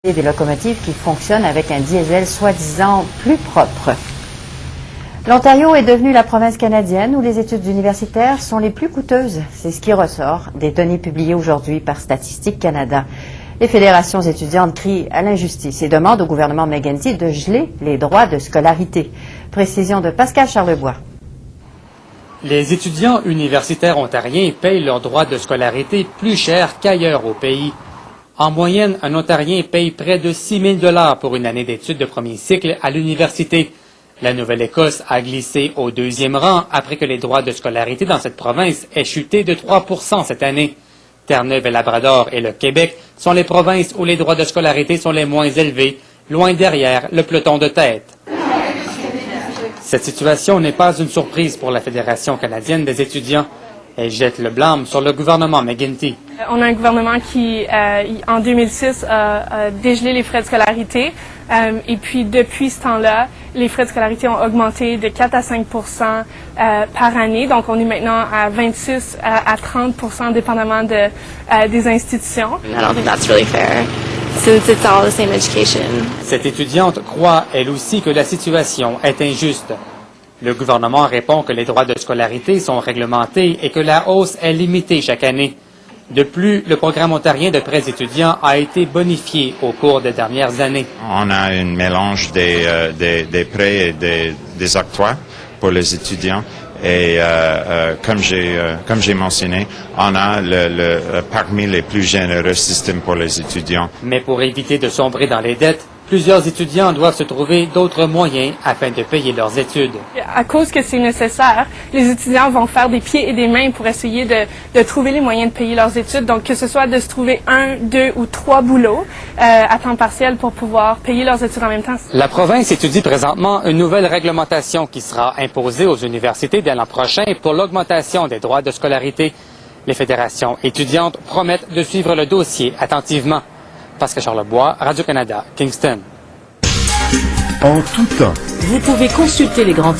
Et des locomotives qui fonctionnent avec un diesel soi-disant plus propre. L'Ontario est devenu la province canadienne où les études universitaires sont les plus coûteuses. C'est ce qui ressort des données publiées aujourd'hui par Statistique Canada. Les fédérations étudiantes crient à l'injustice et demandent au gouvernement McGuinty de geler les droits de scolarité. Précision de Pascal Charlebois. Les étudiants universitaires ontariens payent leurs droits de scolarité plus cher qu'ailleurs au pays. En moyenne, un Ontarien paye près de 6 000 $ pour une année d'études de premier cycle à l'université. La Nouvelle-Écosse a glissé au 2e rang après que les droits de scolarité dans cette province aient chuté de 3 % cette année. Terre-Neuve et Labrador et le Québec sont les provinces où les droits de scolarité sont les moins élevés, loin derrière le peloton de tête. Cette situation n'est pas une surprise pour la Fédération canadienne des étudiants. Elle jette le blâme sur le gouvernement McGuinty. On a un gouvernement qui, en 2006, a dégelé les frais de scolarité. Et puis, depuis ce temps-là, les frais de scolarité ont augmenté de 4 à 5 par année. Donc, on est maintenant à 26 à 30 dépendamment des institutions. I don't think that's really fair, since it's all the same education. Cette étudiante croit, elle aussi, que la situation est injuste. Le gouvernement répond que les droits de scolarité sont réglementés et que la hausse est limitée chaque année. De plus, le programme ontarien de prêts étudiants a été bonifié au cours des dernières années. On a un mélange des prêts et des octrois pour les étudiants. Et comme j'ai mentionné, on a parmi les plus généreux systèmes pour les étudiants. Mais pour éviter de sombrer dans les dettes, plusieurs étudiants doivent se trouver d'autres moyens afin de payer leurs études. À cause que c'est nécessaire, les étudiants vont faire des pieds et des mains pour essayer de trouver les moyens de payer leurs études. Donc, que ce soit de se trouver 1, 2 ou 3 boulots à temps partiel pour pouvoir payer leurs études en même temps. La province étudie présentement une nouvelle réglementation qui sera imposée aux universités dès l'an prochain pour l'augmentation des droits de scolarité. Les fédérations étudiantes promettent de suivre le dossier attentivement. Pascal Charlebois, Radio-Canada, Kingston. En tout temps. Vous pouvez consulter les grands titres